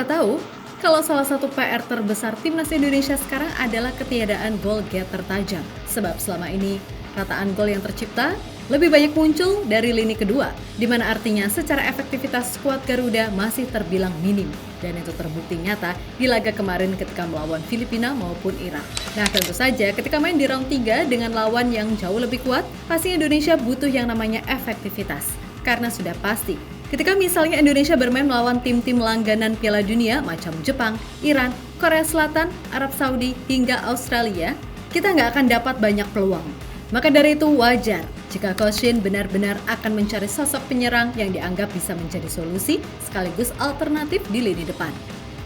Kita tahu kalau salah satu PR terbesar timnas Indonesia sekarang adalah ketiadaan goal getter tajam. Sebab selama ini rataan gol yang tercipta lebih banyak muncul dari lini kedua, di mana artinya secara efektivitas skuad Garuda masih terbilang minim. Dan itu terbukti nyata di laga kemarin ketika melawan Filipina maupun Irak. Nah, tentu saja ketika main di round 3 dengan lawan yang jauh lebih kuat, pasti Indonesia butuh yang namanya efektivitas. Karena sudah pasti, ketika misalnya Indonesia bermain melawan tim-tim langganan Piala Dunia macam Jepang, Iran, Korea Selatan, Arab Saudi, hingga Australia, kita nggak akan dapat banyak peluang. Maka dari itu wajar jika Coach Shin benar-benar akan mencari sosok penyerang yang dianggap bisa menjadi solusi sekaligus alternatif di lini depan.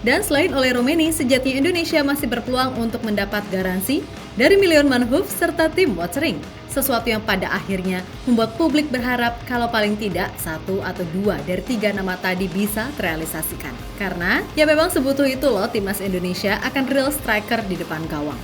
Dan selain oleh Romeni, sejatinya Indonesia masih berpeluang untuk mendapat garansi dari Milion Manhoof serta tim Watchering. Sesuatu yang pada akhirnya membuat publik berharap kalau paling tidak 1 atau 2 dari 3 nama tadi bisa terrealisasikan. Karena ya memang sebutuh itu loh timnas Indonesia akan real striker di depan gawang.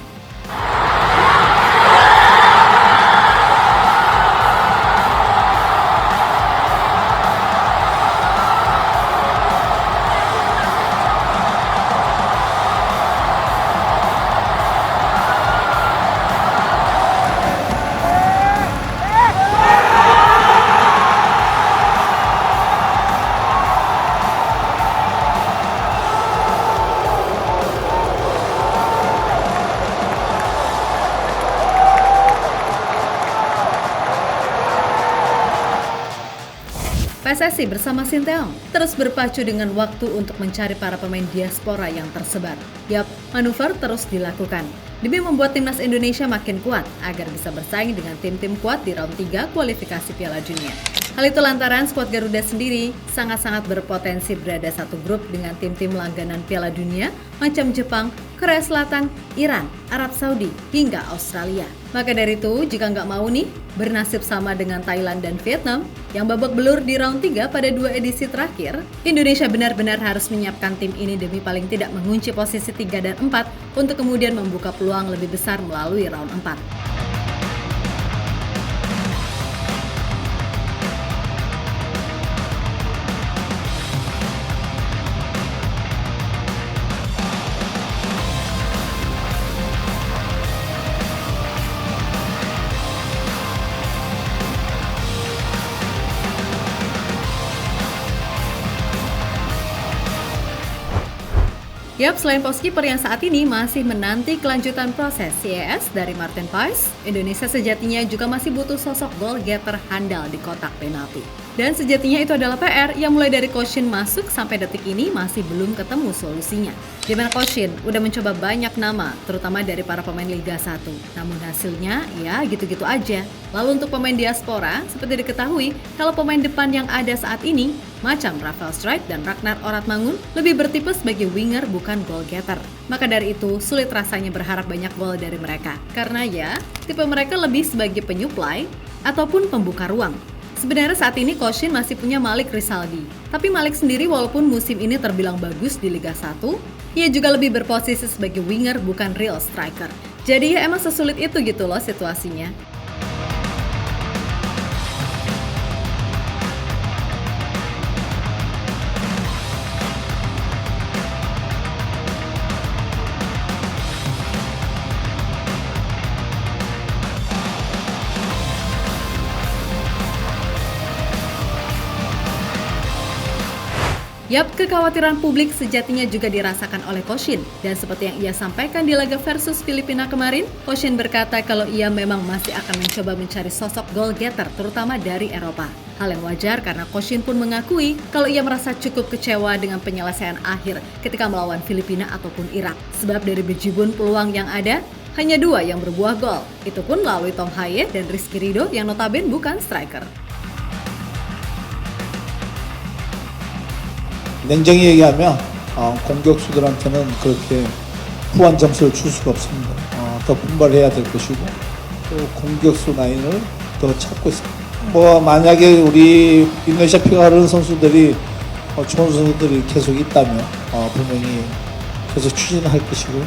PSSI bersama Sinteyong terus berpacu dengan waktu untuk mencari para pemain diaspora yang tersebar. Yap, manuver terus dilakukan demi membuat timnas Indonesia makin kuat agar bisa bersaing dengan tim-tim kuat di round 3 kualifikasi Piala Dunia. Hal itu lantaran skuad Garuda sendiri sangat-sangat berpotensi berada satu grup dengan tim-tim langganan Piala Dunia macam Jepang, Korea Selatan, Iran, Arab Saudi, hingga Australia. Maka dari itu, jika nggak mau nih bernasib sama dengan Thailand dan Vietnam yang babak belur di round 3 pada 2 edisi terakhir, Indonesia benar-benar harus menyiapkan tim ini demi paling tidak mengunci posisi 3 dan 4 untuk kemudian membuka peluang lebih besar melalui round 4. Yap, selain post-kiper yang saat ini masih menanti kelanjutan proses CES dari Martin Paes, Indonesia sejatinya juga masih butuh sosok goal getter handal di kotak penalti. Dan sejatinya itu adalah PR yang mulai dari Coach Shin masuk sampai detik ini masih belum ketemu solusinya. Di mana Coach Shin udah mencoba banyak nama, terutama dari para pemain Liga 1. Namun hasilnya ya gitu-gitu aja. Lalu untuk pemain diaspora, seperti diketahui, kalau pemain depan yang ada saat ini, macam Rafael Streit dan Ragnar Oratmangun, lebih bertipe sebagai winger bukan goal getter. Maka dari itu, sulit rasanya berharap banyak gol dari mereka. Karena ya, tipe mereka lebih sebagai penyuplai ataupun pembuka ruang. Sebenarnya saat ini Coach Shin masih punya Malik Rizaldi. Tapi Malik sendiri walaupun musim ini terbilang bagus di Liga 1, ia juga lebih berposisi sebagai winger bukan real striker. Jadi ya emang sesulit itu gitu loh situasinya. Yap, kekhawatiran publik sejatinya juga dirasakan oleh Coach Shin. Dan seperti yang ia sampaikan di laga versus Filipina kemarin, Coach Shin berkata kalau ia memang masih akan mencoba mencari sosok goal getter terutama dari Eropa. Hal yang wajar karena Coach Shin pun mengakui kalau ia merasa cukup kecewa dengan penyelesaian akhir ketika melawan Filipina ataupun Irak. Sebab dari bejibun peluang yang ada, hanya 2 yang berbuah gol. Itu pun melalui Tom Haye dan Rizky Ridho yang notabene bukan striker. 냉정히 얘기하면 공격수들한테는 그렇게 후한 점수를 줄 수가 없습니다. 더 분발해야 될 것이고 또 공격수 라인을 더 찾고 있습니다. 만약에 우리 인도네시아 피가 흐르는 선수들이 좋은 선수들이 계속 있다면 분명히 계속 추진할 것이고요.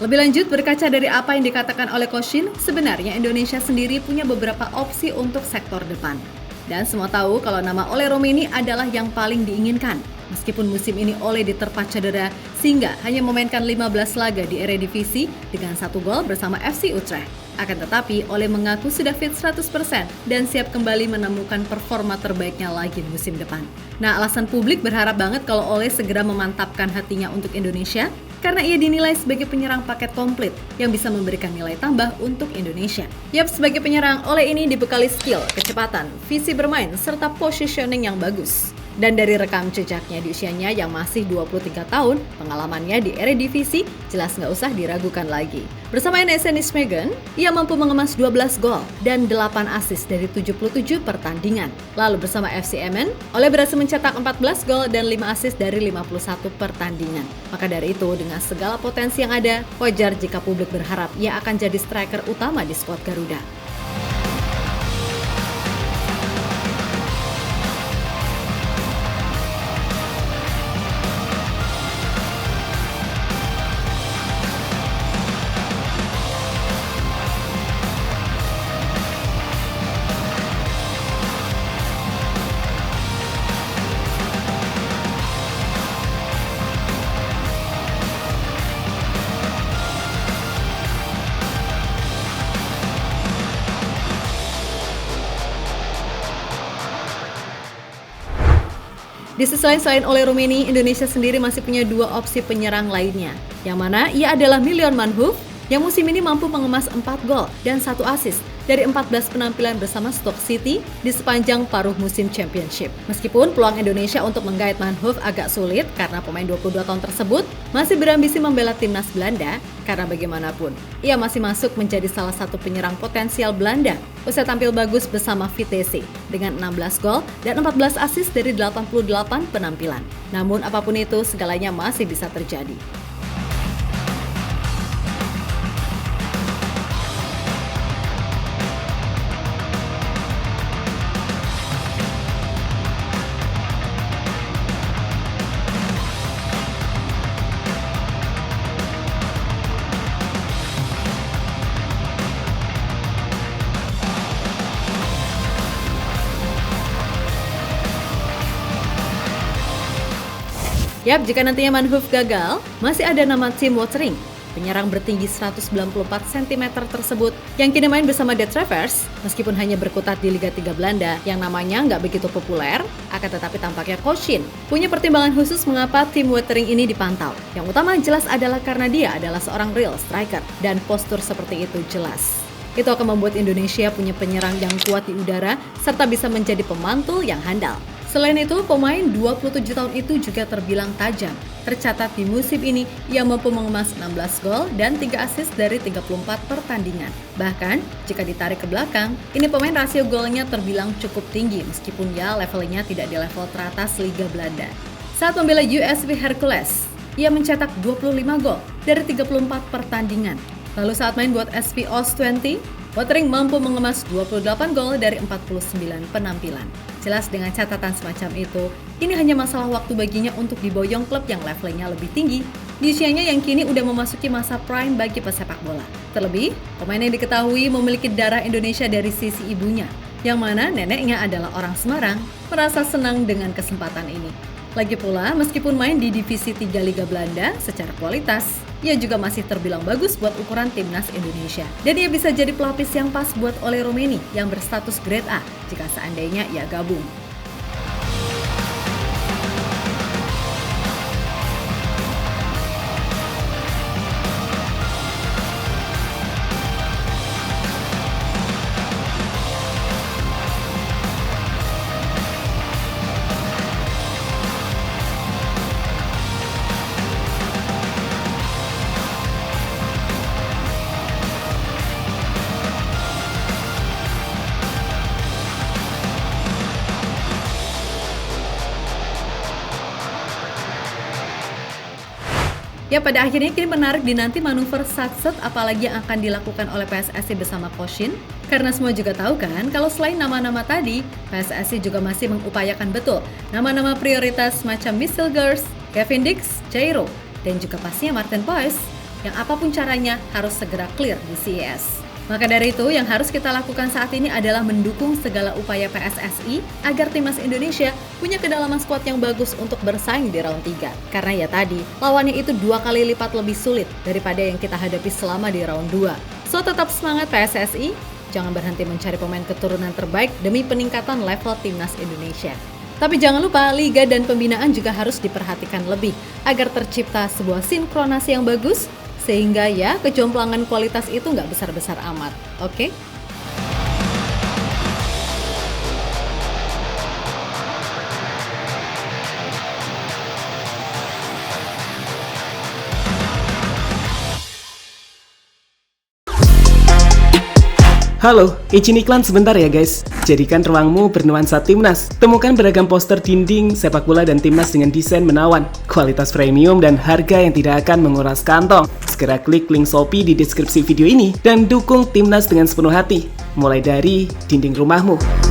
Lebih lanjut, berkaca dari apa yang dikatakan oleh Coach Shin, sebenarnya Indonesia sendiri punya beberapa opsi untuk sektor depan. Dan semua tahu kalau nama Ole Romeni adalah yang paling diinginkan. Meskipun musim ini Ole diterpa cedera sehingga hanya memainkan 15 laga di Eredivisie dengan 1 gol bersama FC Utrecht. Akan tetapi, Ole mengaku sudah fit 100% dan siap kembali menemukan performa terbaiknya lagi musim depan. Nah, alasan publik berharap banget kalau Ole segera memantapkan hatinya untuk Indonesia karena ia dinilai sebagai penyerang paket komplit yang bisa memberikan nilai tambah untuk Indonesia. Yap, sebagai penyerang, Ole ini dibekali skill, kecepatan, visi bermain, serta positioning yang bagus. Dan dari rekam jejaknya di usianya yang masih 23 tahun, pengalamannya di Eredivisie jelas nggak usah diragukan lagi. Bersama NSC Nijmegen, ia mampu mengemas 12 gol dan 8 assist dari 77 pertandingan. Lalu bersama FC Emmen, Ole berhasil mencetak 14 gol dan 5 assist dari 51 pertandingan. Maka dari itu, dengan segala potensi yang ada, wajar jika publik berharap ia akan jadi striker utama di skuad Garuda. Di sisi lain, selain Ole Rummenigge, Indonesia sendiri masih punya 2 opsi penyerang lainnya. Yang mana ia adalah Milan Manhoef yang musim ini mampu mengemas 4 gol dan 1 assist dari 14 penampilan bersama Stoke City di sepanjang paruh musim Championship. Meskipun peluang Indonesia untuk menggait Manhoef agak sulit karena pemain 22 tahun tersebut masih berambisi membela timnas Belanda, karena bagaimanapun ia masih masuk menjadi salah satu penyerang potensial Belanda usai tampil bagus bersama Vitesse dengan 16 gol dan 14 assist dari 88 penampilan. Namun apapun itu, segalanya masih bisa terjadi. Yap, jika nantinya Manhoef gagal, masih ada nama Tim Watering, penyerang bertinggi 194 cm tersebut yang kini main bersama The Travers. Meskipun hanya berkutat di Liga 3 Belanda yang namanya nggak begitu populer, akan tetapi tampaknya Coach Shin punya pertimbangan khusus mengapa Tim Watering ini dipantau. Yang utama jelas adalah karena dia adalah seorang real striker dan postur seperti itu jelas. Itu akan membuat Indonesia punya penyerang yang kuat di udara serta bisa menjadi pemantul yang handal. Selain itu, pemain 27 tahun itu juga terbilang tajam. Tercatat di musim ini, ia mampu mengemas 16 gol dan 3 assist dari 34 pertandingan. Bahkan, jika ditarik ke belakang, ini pemain rasio golnya terbilang cukup tinggi meskipun ya levelnya tidak di level teratas Liga Belanda. Saat membela USV Hercules, ia mencetak 25 gol dari 34 pertandingan. Lalu saat main buat SV Oost 20, Watering mampu mengemas 28 gol dari 49 penampilan. Jelas dengan catatan semacam itu, ini hanya masalah waktu baginya untuk diboyong klub yang levelnya lebih tinggi di usianya yang kini udah memasuki masa prime bagi pesepak bola. Terlebih, pemain yang diketahui memiliki darah Indonesia dari sisi ibunya, yang mana neneknya adalah orang Semarang, merasa senang dengan kesempatan ini. Lagi pula, meskipun main di divisi 3 Liga Belanda secara kualitas, ia juga masih terbilang bagus buat ukuran timnas Indonesia. Dan ia bisa jadi pelapis yang pas buat Ole Rummenigge yang berstatus Grade A jika seandainya ia gabung. Ya, pada akhirnya kini menarik dinanti manuver satset apalagi yang akan dilakukan oleh PSSI bersama Coach Shin. Karena semua juga tahu kan, kalau selain nama-nama tadi, PSSI juga masih mengupayakan betul nama-nama prioritas macam Michel Gers, Kevin Dix, Jairo, dan juga pastinya Martin Boyce, yang apapun caranya harus segera clear di CES. Maka dari itu, yang harus kita lakukan saat ini adalah mendukung segala upaya PSSI agar timnas Indonesia punya kedalaman skuad yang bagus untuk bersaing di round 3. Karena ya tadi, lawannya itu 2 kali lipat lebih sulit daripada yang kita hadapi selama di round 2. So tetap semangat PSSI, jangan berhenti mencari pemain keturunan terbaik demi peningkatan level timnas Indonesia. Tapi jangan lupa, liga dan pembinaan juga harus diperhatikan lebih agar tercipta sebuah sinkronasi yang bagus, sehingga ya kejomplangan kualitas itu nggak besar-besar amat, oke? Halo, izin iklan sebentar ya guys. Jadikan ruangmu bernuansa timnas. Temukan beragam poster dinding, sepak bola dan timnas dengan desain menawan, kualitas premium dan harga yang tidak akan menguras kantong. Segera klik link Shopee di deskripsi video ini dan dukung timnas dengan sepenuh hati. Mulai dari dinding rumahmu.